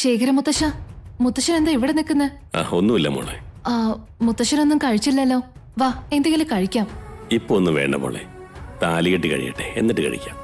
ശേഖര മുത്തശ്ശ, മുത്തശ്ശൻ എന്താ ഇവിടെ നിൽക്കുന്നേ? ഒന്നുമില്ല മോളെ. മുത്തശ്ശനൊന്നും കഴിച്ചില്ലല്ലോ. വാ, എന്തെങ്കിലും കഴിക്കാം. ഇപ്പൊ ഒന്നും വേണ്ട മോളെ, താലികെട്ടി കഴിയട്ടെ, എന്നിട്ട് കഴിക്കാം.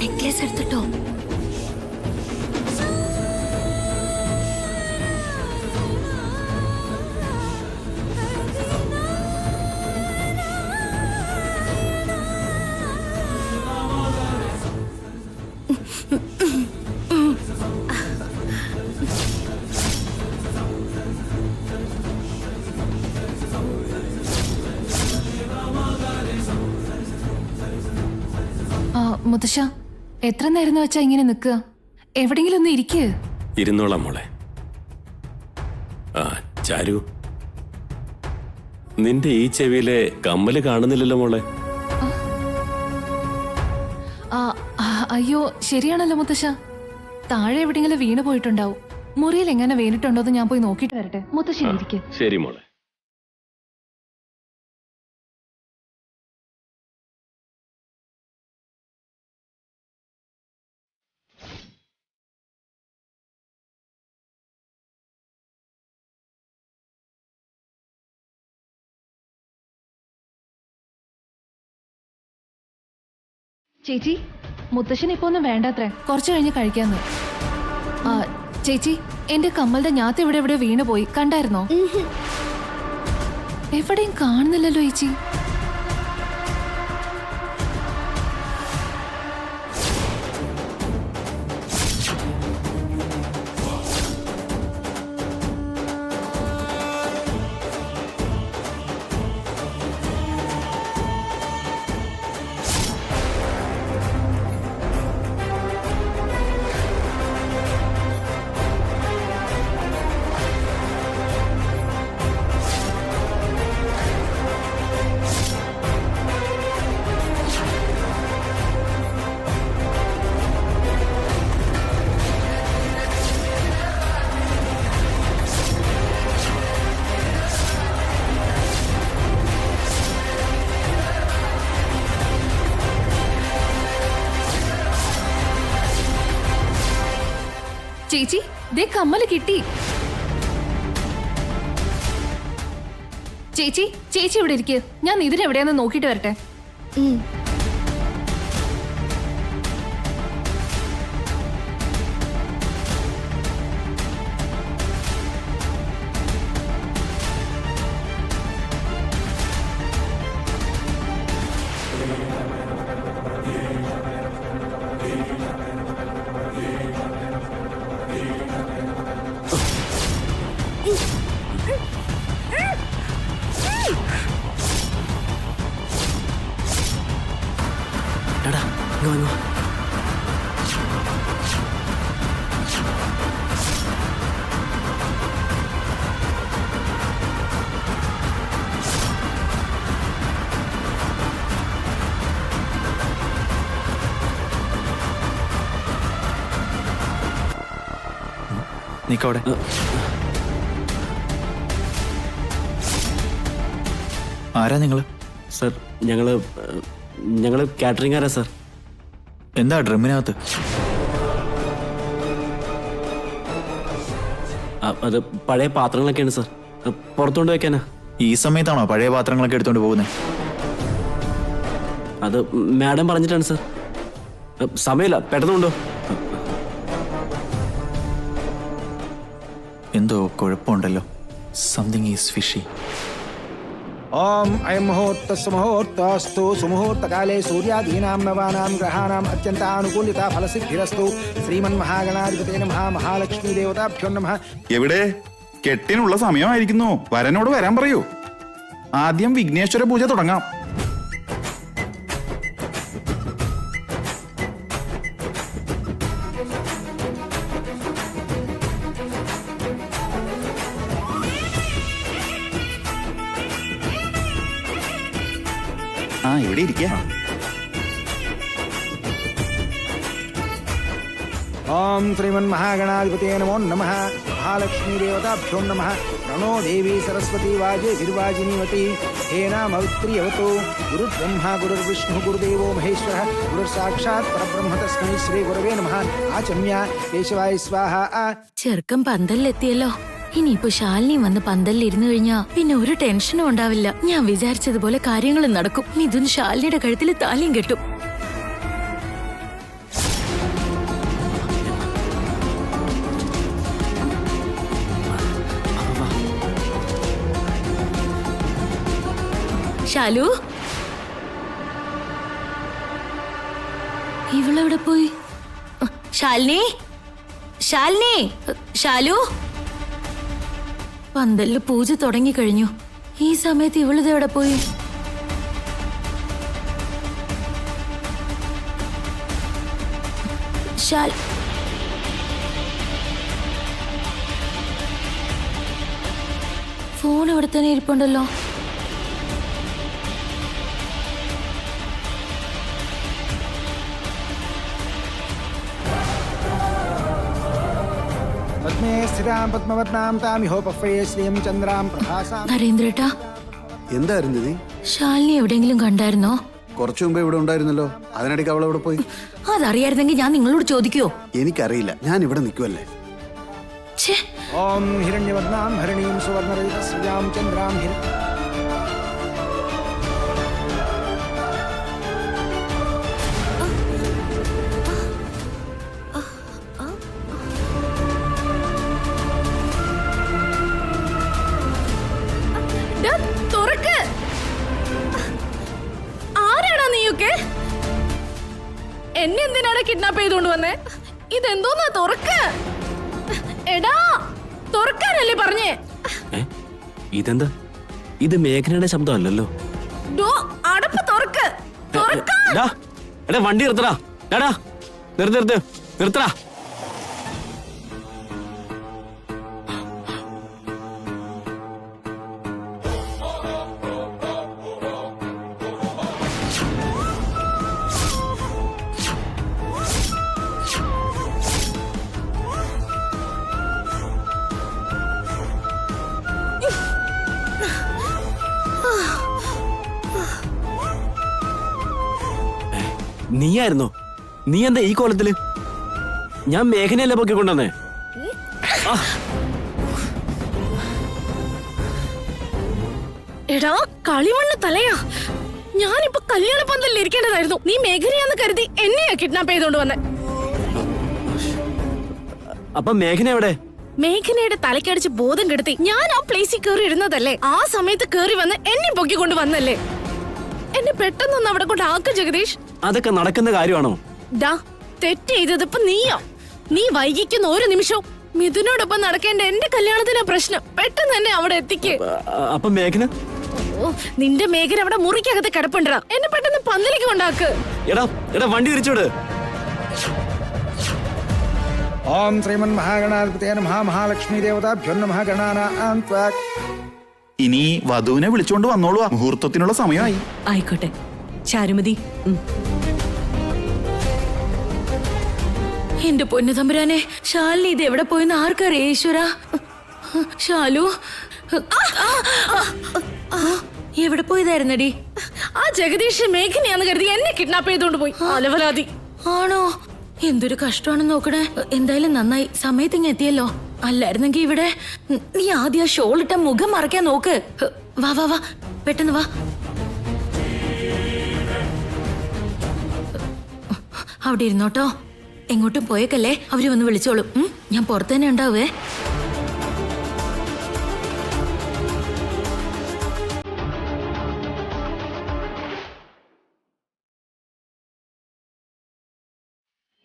നെക്ലേസ് എടുത്തിട്ടോ? മുത്തശ്ശ, എത്ര നേരം വെച്ചാ ഇങ്ങനെ നിൽക്കുക? എവിടെങ്കിലും ഒന്ന് ഇരിക്ക്. ഇരുന്നോളാം മോളെ. ചാരു, നിന്റെ ഈ ചെവിയിലെ കമ്മല് കാണുന്നില്ലല്ലോ മോളെ. അയ്യോ, ശരിയാണല്ലോ മുത്തശ്ശ. താഴെ എവിടെയെങ്കിലും വീണ് പോയിട്ടുണ്ടാവും. മുറിയിൽ എങ്ങനെ വീണിട്ടുണ്ടോ എന്ന് ഞാൻ പോയി നോക്കിയിട്ട് വരട്ടെ. മുത്തശ്ശി ഇരിക്ക്. ശരി മോളെ. ചേച്ചി, മുത്തശ്ശന് ഇപ്പൊ ഒന്നും വേണ്ടത്രേ, കുറച്ചു കഴിഞ്ഞ് കഴിക്കാന്ന്. ചേച്ചി, എന്റെ കമ്മലിന്റെ ഞാത്ത് ഇവിടെ വീണ് പോയി, കണ്ടായിരുന്നോ? എവിടെയും കാണുന്നില്ലല്ലോ ചേച്ചി. ചേച്ചി, ദേ കമ്മല് കിട്ടി. ചേച്ചി, ചേച്ചി ഇവിടെ ഇരിക്ക്. ഞാൻ ഇതിനെവിടെയാന്ന് നോക്കിട്ട് വരട്ടെ. നിക്കവിടെ. ആരാ നിങ്ങള്? സർ, ഞങ്ങള് കാറ്ററിംഗ് ആരാ സർ. എന്താ ഡ്രമ്മിനകത്ത്? അത് പഴയ പാത്രങ്ങളൊക്കെയാണ് സർ, പുറത്തുകൊണ്ട് വെക്കാനാ. ഈ സമയത്താണോ പഴയ പാത്രങ്ങളൊക്കെ എടുത്തോണ്ട് പോകുന്നത്? അത് മാഡം പറഞ്ഞിട്ടാണ് സർ. സമയമില്ല, പെട്ടെന്നുണ്ടോ? എന്തോ കുഴപ്പമുണ്ടല്ലോ. Something is fishy. ഓം അയം മുഹൂർത്തസ് മുഹൂർത്തസ്തു സുമുഹൂർത്തകാലേ സൂര്യാദീനാം നവാനാം ഗ്രഹാണാം അത്യന്താനുകൂല്യതാ ഫലസിദ്ധിരസ്തു. ശ്രീമന്മഹാഗണാധിപതേ നമഃ. മഹാലക്ഷ്മീ ദേവതാഭ്യോ നമഃ. എവിടെ? കെട്ടിനുള്ള സമയമായിരിക്കുന്നു. വരനോട് വരാൻ പറയൂ. ആദ്യം വിഘ്നേശ്വര പൂജ തുടങ്ങാം. ഇവിടെ ഇരിക്ക. ഓം ശ്രീമന്മഹാഗണാധിപതേ നമോ നമഃ. മഹാലക്ഷ്മീ ദേവതാഭ്യോ നമഃ. പ്രണോ ദേവി സരസ്വതി വാജേ ഗിർവാജിനീവതി. ഹേനാമവിത്രിയവതു. ഗുരുബ്രഹ്മ ഗുരുർവിഷ്ണു ഗുരുദേവോ മഹേശ്വര ഗുരുസാക്ഷാത് പരബ്രഹ്മ തസ്മൈ ശ്രീ ഗുരവേ നമഃ. ആചമ്യ കേശവായ സ്വാഹ. ചെറുക്കം പന്തലിലെത്തിയല്ലോ. ഇനിയിപ്പോ ശാലിനി വന്ന് പന്തലിൽ ഇരുന്നു കഴിഞ്ഞാ പിന്നെ ഒരു ടെൻഷനും ഉണ്ടാവില്ല. ഞാൻ വിചാരിച്ചതുപോലെ കാര്യങ്ങളും നടക്കും. മിഥുൻ ശാലിനിയുടെ കഴുത്തിൽ താലിയും കെട്ടും. ശാലു, ഇവളെവിടെ പോയി? ശാലിനി, ശാലിനി, ശാലു. പന്തലില് പൂജ തുടങ്ങിക്കഴിഞ്ഞു. ഈ സമയത്ത് ഇവളിതെവിടെ പോയി? ഫോൺ ഇവിടെ തന്നെ ഇരിപ്പുണ്ടല്ലോ. പത്മേ സ്ഥിതാം പത്മവത്നാം താമിഹോപഫേ ശ്രീം ചന്ദ്രാം പ്രഭാസാം. നരേന്ദ്രേട്ടാ, എന്തായിരുന്നു നീ? ശാലിനി എവിടെയെങ്കിലും കണ്ടായിരുന്നോ? കുറച്ചു മുമ്പേ ഇവിടെ ഉണ്ടായിരുന്നല്ലോ. അതിനിടയ്ക്ക് അവൾ എവിടെ പോയി? അതറിയായിരുന്നെങ്കിൽ ഞാൻ നിങ്ങളോട് ചോദിക്കുവോ? എനിക്കറിയില്ല, ഞാൻ ഇവിടെ നിൽക്കുവല്ലേ. ഓം ഹിരണ്യവർണ്ണാം ഹരിണീം സുവർണരജതസ്രജാം ചന്ദ്രാം ആരാടാ നീയൊക്കെ? എന്നെ എന്തിനാണ് കിഡ്നാപ്പ് ചെയ്തുകൊണ്ട് വന്നേ? ഇതെന്തോന്നാ? തുറക്ക്. എടാ, തുറക്കാനല്ലേ പറഞ്ഞേ? ഇതെന്താ? ഇത് മേഘനയുടെ ശബ്ദമല്ലല്ലോ. അടപ്പ് തുറക്ക്. വണ്ടി നിർത്തടാ. നിർത്ത് നിർത്തടാ. നീയായിരുന്നോ? നീ എന്താ ഈ കോലത്തില്? ഞാൻ മേഘനയല്ലേ പൊക്കിക്കൊണ്ടുവന്നേ. എടാ കളിമണ്ണ് തലയാ. ഞാനിപ്പോ കല്യാണ പന്തലിൽ ഇരിക്കേണ്ടതായിരുന്നു. നീ മേഘനയാന്ന് കരുതി എന്നെയാ കിഡ്നാപ്പ് ചെയ്തോണ്ട് വന്നേ. അപ്പൊ മേഘന എവിടെ? മേഘനയുടെ തലക്കടിച്ച് ബോധം കെടുത്തി. ഞാൻ ആ പ്ലേസിൽ കയറി ഇരുന്നതല്ലേ. ആ സമയത്ത് കയറി വന്ന് എന്നെ പൊക്കിക്കൊണ്ട് വന്നല്ലേ. എന്നെ പെട്ടെന്നൊന്ന് അവിടെ കൊണ്ട് ആക്ക് ജഗദീഷ്. അതൊക്കെ നടക്കുന്ന കാര്യമാണോ? ഡാ, തെറ്റ് ചെയ്തത് ഇപ്പൊ നീയോ? നീ വൈകിക്കുന്ന ഒരു നിമിഷവും മിഥുനോടൊപ്പം നടക്കേണ്ട എന്റെ കല്യാണത്തിനാ പ്രശ്നം. പെട്ടെന്ന് തന്നെ അവിടെ എത്തിക്ക്. അപ്പൊ മേഘന? ഓ, നിന്റെ മേഘന അവിടെ മുറിക്കകത്ത് കിടപ്പുണ്ടാ. എന്നെ പെട്ടെന്ന് പന്തലിക്ക് കൊണ്ടാക്ക്. എടാ വണ്ടി തിരിച്ചോട്. ഓം ശ്രീമന്മഹാഗണാധിപതേ നമഃ. മഹാലക്ഷ്മീ ദേവതാഭ്യോ നമഃ. ഗണാനാം ത്വാ. ഇനി വധുവിനെ വിളിച്ചോണ്ട് വന്നോളൂ. മുഹൂർത്തത്തിനുള്ള സമയമായി. ആയിക്കോട്ടെ ചാരുമതി. എന്റെ പൊന്നു തമ്പുരാനെ, ശാലിനി ഇത് എവിടെ പോയെന്ന് ആർക്കറിയാം? ഈശ്വര. ശാലു, എവിടെ പോയതായിരുന്നടി? ആ ജഗദീഷ് മേഘനയാന്ന് കരുതി എന്നെ കിഡ്നാപ്പ് ചെയ്തോണ്ട് പോയി. അലവലാതി. ആണോ? എന്തൊരു കഷ്ടമാണെന്ന് നോക്കണേ. എന്തായാലും നന്നായി, സമയത്തിങ്ങ് എത്തിയല്ലോ. അല്ലായിരുന്നെങ്കി ഇവിടെ. നീ ആദ്യം ആ ഷോൾ ഇട്ട മുഖം മറയ്ക്കാൻ നോക്ക്. വാ വാ വാ, പെട്ടെന്ന് വാ. അവിടെ ഇരുന്നോട്ടോ. എങ്ങോട്ടും പോയേക്കല്ലേ, അവര് വന്ന് വിളിച്ചോളും. ഞാൻ പുറത്തു തന്നെ ഉണ്ടാവേ.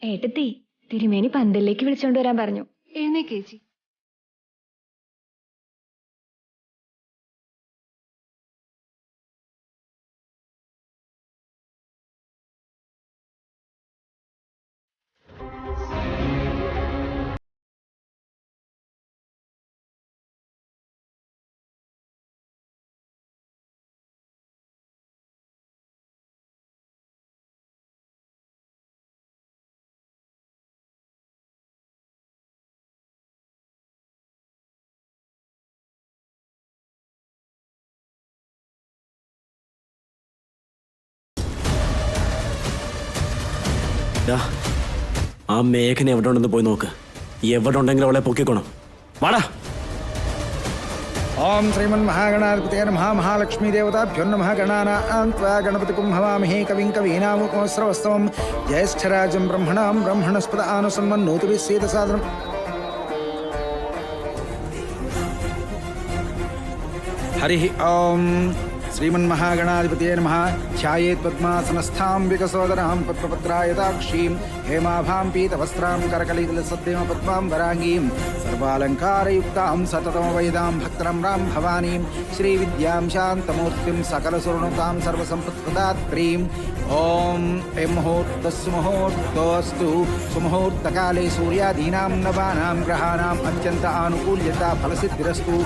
ഏട്ടത്തി, തിരുമേനി പന്തലിലേക്ക് വിളിച്ചോണ്ട് വരാൻ പറഞ്ഞു. എഴുന്നേക്കേച്ചി. ഡാ, ആ മേഘന എവിടെ ഉണ്ടെന്ന് പോയി നോക്ക്. എവിടെ ഉണ്ടെങ്കിലും അവളെ പൊക്കിക്കോണം. വാടാ. ഓം ശ്രീമൻ മഹാഗണാധിപതേ നമഃ. മഹാലക്ഷ്മീ ദേവതാഭ്യോ നമഃ. ഗണാനാം ത്വാ ഗണപതികും ഹവാമഹേ കവിം കവീനാമുപമസ്രവസ്തവം ജ്യേഷ്ഠരാജം ബ്രഹ്മണാം ബ്രഹ്മണസ്പത ആനുസന്മന്നോതി സീതസാദനം. ഹരി ഓം ശ്രീമന്മഹാഗണാധിപതേ നമഃ. ധ്യായേത് പദ്മാസനസ്ഥാം വികസോദരാം പത്മപത്രായതാക്ഷീം ഹേമാഭാം പീതവസ്ത്രാം കരകലിതലസദ്യമ പദ്മാം വരാംഗീം സർവാലങ്കാരയുക്താം സതതമവൈതാം ഭക്തരമ്രാം ഭവാനീം ശ്രീവിദ്യാം ശാന്തമൂർത്തിം സകലസുവർണതാം സർവസമ്പത്പ്രദാത്രീം. ഓം മുഹൂർത്തസ്സു മുഹൂർത്തോസ്തു സുമുഹൂർത്തകാലേ സൂര്യാദീനാം നവാനാം ഗ്രഹാണാം അത്യന്ത ആനുകൂല്യതാ ഫലസിദ്ധിരസ്തു.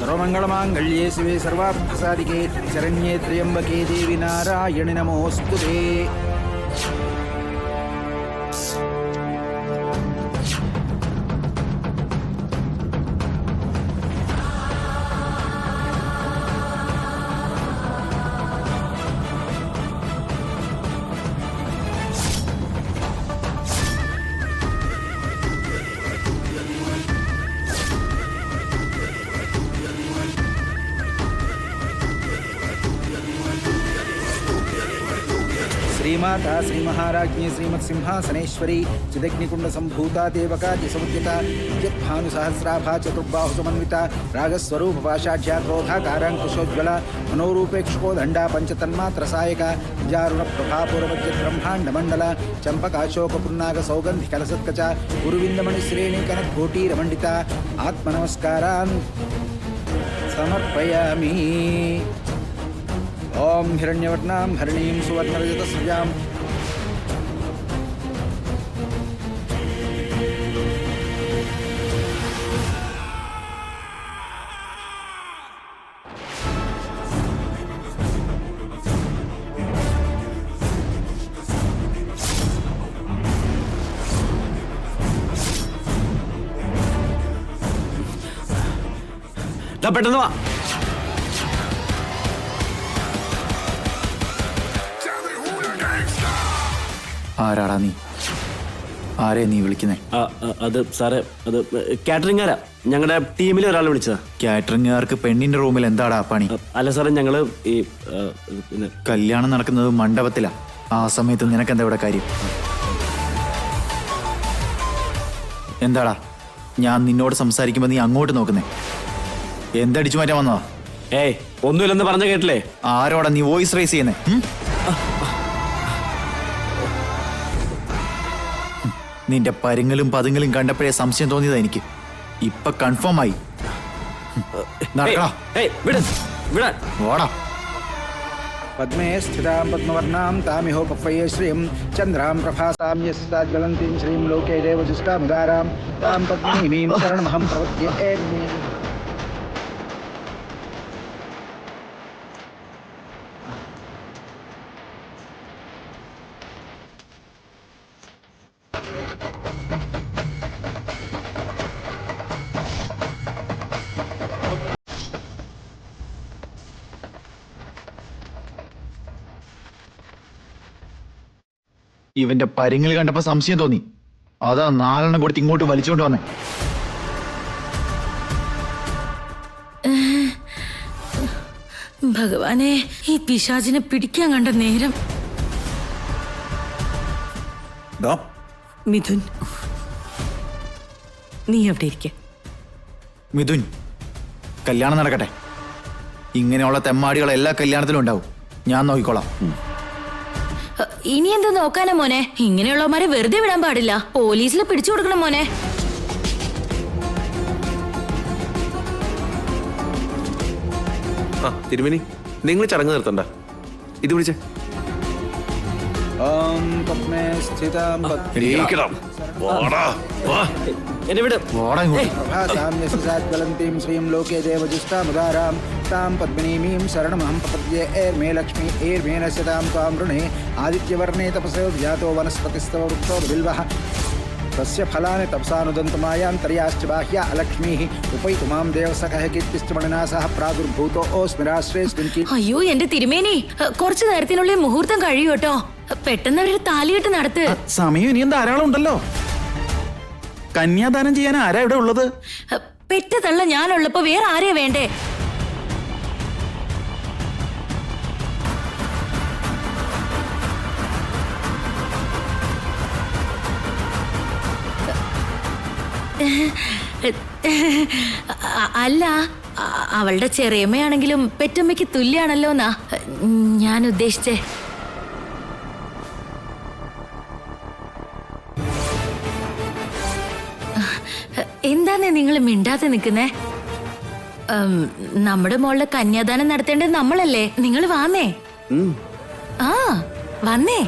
സർവമംഗളമാംഗళ్യേ ശിവേ സർവാർത്ഥസാധികേ ശരണ്യേ ത്ര്യംബകേ ദേവി നാരായണി നമോസ്തുതേ. श्रीमाता श्रीमहाराज्ञी श्रीमत्सिंहासनेश्वरी चिदग्निकुण्डसम्भूता देवकाद्यसमुद्यता यद्भानुसहस्राभा चतुर्बाहु समन्विता रागस्वरूपपाशाढ्या क्रोधाकाराङ्कुशोज्ज्वला मनोरूपेक्षुकोदण्डा पञ्चतन्मात्रसायका जारुणप्रभापुरमध्यब्रह्माण्डमण्डला चम्पकाशोकपुन्नागसौगन्धिकलसत्कचा गुरुविन्दमणिश्रेणीकनकोटीरमण्डिता. आत्मनमस्कारान् समर्पयामि. ओम हिरण्यवर्णां हरिणीं सुवर्णरजतस्रजाम् ഡാ, പെട്ടെന്ന് വാ. ആരാടാ നീ? ആരെ നീ വിളിക്കുന്നേ? അത് സാറേ, അത് കാറ്ററിംഗാരാ. ഞങ്ങളുടെ ടീമിലെ ഒരാൾ വിളിച്ചതാ. കാറ്ററിംഗുകാർക്ക് പെണ്ണിന്റെ റൂമിൽ എന്താടാ പണി? അല്ല സാറേ, ഞങ്ങള് ഈ കല്യാണം നടക്കുന്നത് മണ്ഡപത്തിലാ. ആ സമയത്ത് നിനക്കെന്താ ഇവിടെ കാര്യം? എന്താടാ ഞാൻ നിന്നോട് സംസാരിക്കുമ്പോ നീ അങ്ങോട്ട് നോക്കുന്നേ? എന്തടിച്ചു മാറ്റാൻ വന്നതാ? ഏയ്, ഒന്നുമില്ലെന്ന് പറഞ്ഞ കേട്ടില്ലേ? ആരോടാ നീ വോയിസ് റേസ് ചെയ്യുന്നേ? നിന്റെ പരുങ്ങലും പതുങ്ങലും കണ്ടപ്പോഴേ സംശയം തോന്നിയതാ എനിക്ക്. ഇപ്പൊ കൺഫേം ആയി. ഓടാ. पद्मे स्थितां पद्मवर्णां तामिहोपफये श्रियं चन्द्रां प्रभासां यस्ताज्वलन्तीं श्रीं लोके देवजुष्टामुदारां तां पद्मिनीं शरणमहं प्रपद्ये. ഇവന്റെ പരുങ്ങൽ കണ്ടപ്പോ സംശയം തോന്നി. അതാ 4 കൊടുത്ത് ഇങ്ങോട്ട് വലിച്ചോണ്ട് വന്നേ. ഭഗവാനെ, ഈ പിശാചിനെ പിടിക്കാൻ കണ്ട നേരം. മിഥുൻ, നീ എവിടെ ഇരിക്ക? മിഥുൻ, കല്യാണം നടക്കട്ടെ. ഇങ്ങനെയുള്ള തെമ്മാടികൾ എല്ലാ കല്യാണത്തിലും ഉണ്ടാവും. ഞാൻ നോക്കിക്കോളാം. ഇനി എന്താ നോക്കാനാ മോനെ? ഇങ്ങനെയുള്ളവന്മാരെ വെറുതെ വിടാൻ പാടില്ല. പോലീസിൽ പിടിച്ചു കൊടുക്കണം മോനെ. തിരുമേനി, നിങ്ങൾ ചടങ്ങ് നിർത്തണ്ട. ഇത് വിളിച്ചേ. ഓം പത്മേ സ്ഥിതാം എന്നെ വിട്. പ്രഭാസാമ്യസാജ്വലന്തിം ശ്രീം ലോകേ ദേവജുഷ്ടാമുദാരാം താം പദ്മിനീമീം ശരണമഹം പ്രപദ്യേ ഏർമേ ലക്ഷ്മി ഏർമേ നശ്യതാം ത്വാം വൃണേ ആദിത്യവർണേ തപസോ വിജാതോ വനസ്പതിസ്തവ വൃക്ഷോ ബിൽവഃ തസ്യ ഫലാനി തപസാനുദന്തമായാന്തര്യാശ്ച ബാഹ്യ അലക്ഷ്മീഃ ഉപൈതുമാം ദേവസഖഃ കീർത്തിശ്ചമണിനാ സഹ പ്രാദുർഭൂതോ ഓസ്മിരാശ്രേസ്മിൻ കീ. അയ്യോ എന്റെ തിരുമേനി, കുറച്ചു നേരത്തിനുള്ളിൽ മുഹൂർത്തം കഴിയും കേട്ടോ. പെട്ടെന്ന് അവര് താലികെട്ട് നടത്ത്. സമയം ഇനിയും ധാരാളം ഉണ്ടല്ലോ. കന്യാദാനം ചെയ്യാൻ ആരാ ഇവിടെ ഉള്ളത്? പെറ്റ തള്ള ഞാനുള്ളപ്പോ വേറെ ആരെയാ വേണ്ടേ? അല്ല, അവളുടെ ചെറിയമ്മയാണെങ്കിലും പെറ്റമ്മയ്ക്ക് തുല്യാണല്ലോ എന്നാ ഞാൻ ഉദ്ദേശിച്ചേ. എന്താന്നേ നിങ്ങൾ മിണ്ടാതെ നിൽക്കുന്നേ? നമ്മുടെ മോളുടെ കന്യാദാനം നടത്തേണ്ടത് നമ്മളല്ലേ? നിങ്ങൾ വാന്നേ. ആ വന്നേ.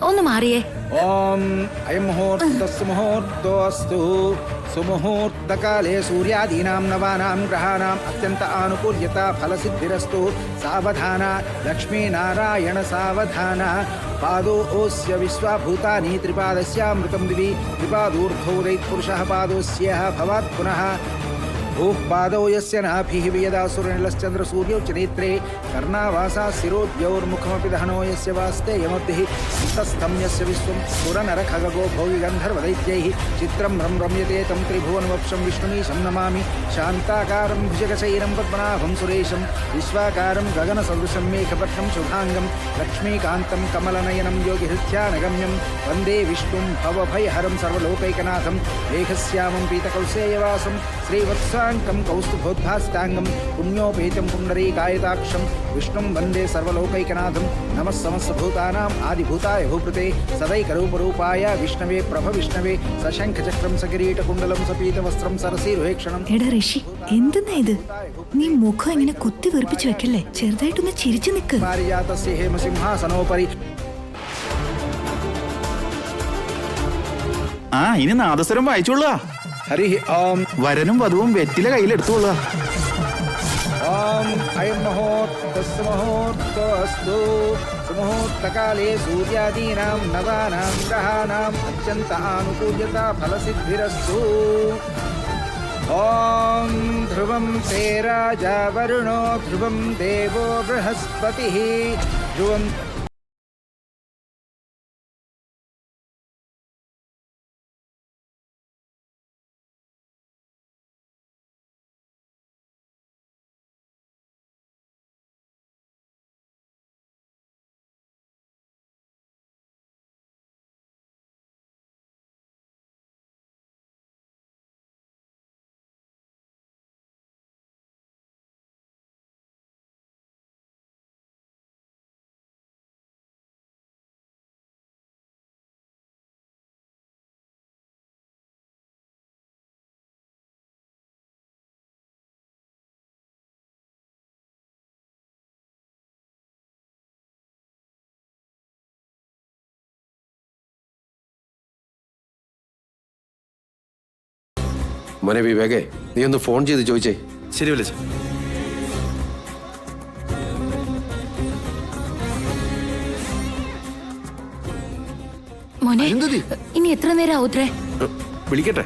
ഒന്ന് മാറിയേ. ഓം അയം മുഹൂർത്തസ്സു മുഹൂർത്തോസ്തു സുമുഹൂർത്തകാലേ സൂര്യാദീനാം നവാനാം ഗ്രഹാണാം അത്യന്ത ആനുകൂല്യത ഫലസിദ്ധിരസ്തു. സാവധാന ലക്ഷ്മീനാരായണ സാവധാന. പാദോസ്യ വിശ്വഭൂതാനി ത്രിപാദസ്യാമൃതം ദിവി ത്രിപാദൂർധോദൈത്പുരുഷः പാദോസ്യः ഭവാത് പുനഃ. भूः पादौ यस्य नाभिः वियदासुरनिलश्चन्द्रसूर्यौ च नेत्रे कर्णावासा शिरोद्यौर्मुखमपि दहनो यस्य वास्ते यमब्धिः अन्तस्थं यस्य विश्वं सुरनरखगो भोगिगन्धर्वदैत्यैः चित्रं रम्यते तं त्रिभुवनवक्षं विष्णुमीशं नमामि. शान्ताकारं भुजगशैनं पद्मनाभं सुरेशं विश्वाकारं गगनसदृशं मेघपट्टं शुभाङ्गं लक्ष्मीकान्तं कमलनयनं योगिहृत्यानगम्यं वन्दे विष्णुं भवभयहरं सर्वलोकैकनाथं. मेघश्यामं पीतकौसेयवासं श्रीवत्साङ्कं कौस्तुभोद्भास्ताङ्गं पुण्योपेतं पुण्डरीकायताक्षं विष्णुं वन्दे सर्वलोकैकनाथं. नमः समस्तभूतानाम् आदिभूताय भूपृते सदैकरूपरूपाय विष्णवे प्रभविष्णवे सशङ्खचक्रं सकिरीटकुण्डलं सपीतवस्त्रं सरसीरुहेक्षणं. എടാ ഋഷി, എന്തെന്നാ ഇത്? നീ മുഖം ഇങ്ങനെ കുത്തി വെറുപ്പിച്ചു വെക്കല്ലേ. ചെറുതായിട്ടൊന്ന് ചിരിച്ചു നിൽക്ക്. പാരിജാതസ്യ ഹേമസിംഹാസനോപരി. ആ, ഇനി നാദസ്വരം വായിച്ചോളുക. ഹരി ഓം. വരനും വധുവും വെറ്റില കയ്യിലെടുത്തോളുക. ഓം അയം മുഹൂർത്തസ്സു മുഹൂർത്തോസ്തു സുമുഹൂർത്തകാലേ സൂര്യാദീനാം നവാനാം ഗ്രഹാണാം അത്യന്ത ആനുകൂല്യത ഫലസിദ്ധിരസ്തു. ഓം ധ്രുവം തേ രാജാ വരുണോ ധ്രുവം ദേവോ ബൃഹസ്പതിഃ ധ്രുവം. മോനെ വിവേകേ, നീ ഒന്ന് ഫോൺ ചെയ്ത് ചോദിച്ചേ. ശരി വിളിച്ച. മോനെ, ഇനി എത്ര നേരം ആവുത്രേ? വിളിക്കട്ടെ.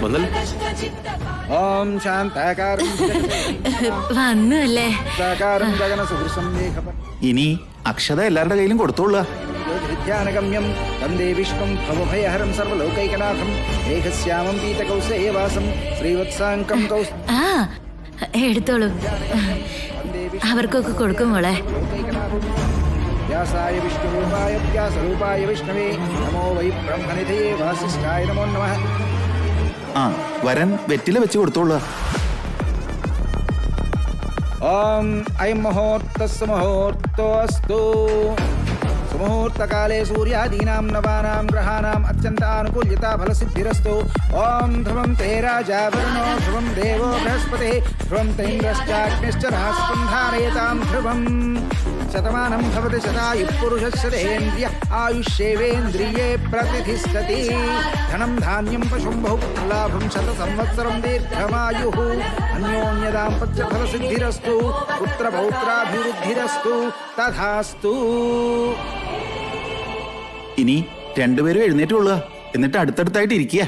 വന്നല്ലേ? ഓം ശാന്താകാരം വന്നു അല്ലേ? സാകാരം ഗഗനസദൃശം മേഘപട്ടം ഇനി അക്ഷത എല്ലാവരുടെ കയ്യിലും കൊടുത്തോളുക. ധ്യാനഗമ്യം വന്ദേ വിഷ്ണും ഭവഭയഹരം സർവലോകൈകനാഥം. മേഘശ്യാമം പീതകൗസേയവാസം ശ്രീവത്സാങ്കം കൗസ്. ആ എടുത്തോളൂ, അവർക്കൊക്കെ കൊടുക്കും മോളെ. ലോകൈകനാഥം. व्यासाय विष्णुरूपाय व्यासरूपाय विष्णवे नमो वै ब्रह्मनिधये वासिष्ठाय नमो नमः. ആ വരൻ വെറ്റില വെച്ച് കൊടുത്തോളുക. ओम अयं मुहूर्तस्य मुहूर्तोऽस्तु. सुमुहूर्तकाले सूर्यादीनां नवानां ग्रहाणाम् अत्यन्तानुकूल्यता फलसिद्धिरस्तु. ओम ध्रुवं ते राजा वरुणो ध्रुवं देवो बृहस्पतिः ध्रुवं ते इन्द्रश्चाग्निश्च रास्पन्धारयतां ध्रुवम्. शतमानं भवति शतायुः पुरुषस्य आयुष्येवेन्द्रिये प्रतिष्ठति. धनं धान्यं पशुं बहुपुत्रलाभं शतसंवत्सरं दीर्घमायुः. अन्योन्यदाम्पत्यफलसिद्धिरस्तु पुत्रपौत्राभिवृद्धिरस्तु तथास्तु. ഇനി രണ്ടുപേരും എഴുന്നേറ്റുകൊള്ളുക. എന്നിട്ട് അടുത്തടുത്തായിട്ട് ഇരിക്കുക.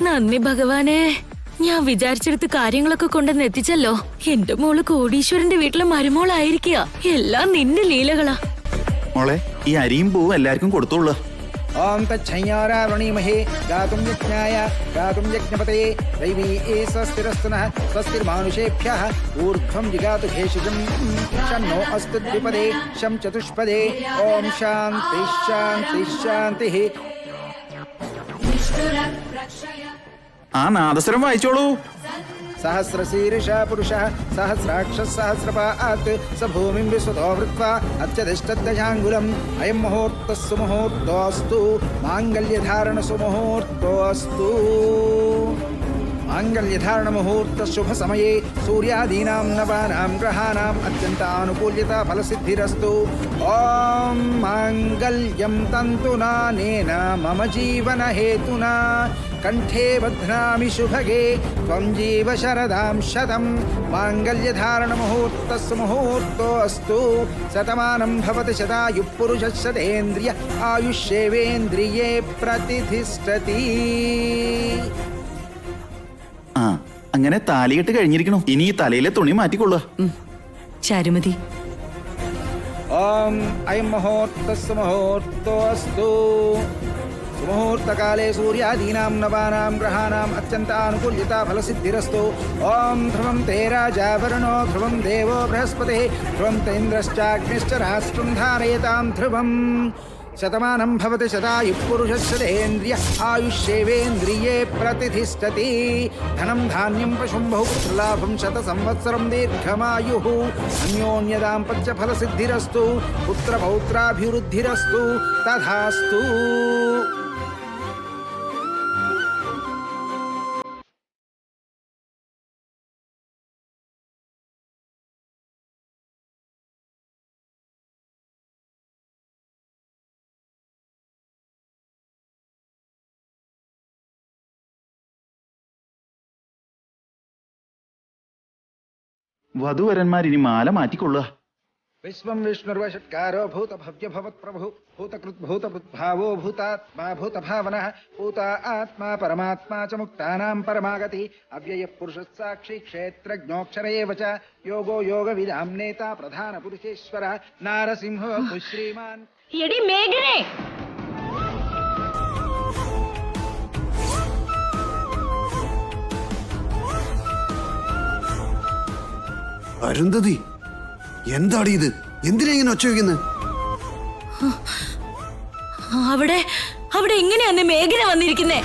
നന്ദി ഭഗവാനെ, ഞാൻ വിചാരിച്ചെടുത്ത് കാര്യങ്ങളൊക്കെ കൊണ്ടുവന്ന് എത്തിച്ചല്ലോ. എന്റെ മോള് കോടീശ്വരന്റെ വീട്ടിലെ മരുമോളായിരിക്കുക. എല്ലാം നിന്റെ ലീലകളാ. മോളെ ഈ അരിയും പൂവും എല്ലാവർക്കും കൊടുത്തോളുക. ओम तच्छय्यारावणीमहे गातुं यज्ञाय गातुं यज्ञपतये दैवी स्वस्तिरस्तुनः स्वस्तिर्मानुषेभ्यः ऊर्ध्वं जिगातु भेषजं शन्नो अस्तु द्विपदे शं चतुष्पदे. ओम शान्ति शान्ति शान्तिः. ആ നാദസ്വരം വായിച്ചോളൂ. सहस्रशीर्षः पुरुषः सहस्राक्षः सहस्रपात् स भूमिं विश्वतो वृत्वा अत्यधिष्ठद्दशाङ्गुलम्. अयं मुहूर्तस्सु मुहूर्तोऽस्तु माङ्गल्यधारणसु मुहूर्तोऽस्तु. माङ्गल्यधारणमुहूर्तशुभसमये सूर्यादीनां नवानां ग्रहाणाम् अत्यन्तानुकूल्यता फलसिद्धिरस्तु. ॐ माङ्गल्यं तन्तुनानेन मम जीवनहेतुना कंठे बध्नामि शुभगे त्वं जीव शरदां शतं. माङ्गल्यधारणमुहूर्तस्सु मुहूर्तोऽस्तु शतमानं भवति शतायुः पुरुषस्य शतेन्द्रिय आयुष्येवेन्द्रिये प्रतिष्ठति. ആ അങ്ങനെ താലികെട്ട് കഴിഞ്ഞിരിക്കണു. ഇനി ഈ തലയിലെ തുണി മാറ്റിക്കൊള്ളുക. ചാരുമതി. ओम अयं मुहूर्तस्य मुहूर्तोऽस्तु. मुहूर्तकाले सूर्यादीनां नवानां ग्रहाणाम् अत्यन्तानुकूल्यता फलसिद्धिरस्तु. ओम ध्रुवं ते राजा वरुणो ध्रुवं देवो बृहस्पतिः ध्रुवं ते इन्द्रश्चाग्निश्च राष्ट्रं धारयतां ध्रुवम्. शतमानं भवति शतायुः पुरुषस्य शतेन्द्रिय आयुष्येवेन्द्रिये प्रतिष्ठति. धनं धान्यं पशुं बहुपुत्रलाभं शतसंवत्सरं दीर्घमायुः. अन्योन्यदाम्पत्यफलसिद्धिरस्तु पुत्रपौत्राभिवृद्धिरस्तु तथास्तु. വധുവരന്മാർ ഇനി മാല മാറ്റിക്കൊള്ളുക. विश्वं विष्णुर्वषट्कारो भूतभव्य भवत्प्रभु भूतकृद्भूतभृद्भावो भूतात्मा भूतभावनः भूत आत्मा परमात्मा च मुक्तानां परमागति. अव्ययः पुरुषः साक्षी क्षेत्रज्ञोऽक्षर एव च योगो योगविदां नेता प्रधानपुरुषेश्वर नारसिंहो श्रीमान्. എടി മേഘനെ, അരുന്ധതി, എന്താടി ഇത്? എന്തിനാ ഇങ്ങനെ ഒച്ച വയ്ക്കുന്നത്? അവിടെ അവിടെ എങ്ങനെയാന്ന് മേഘന വന്നിരിക്കുന്നേ?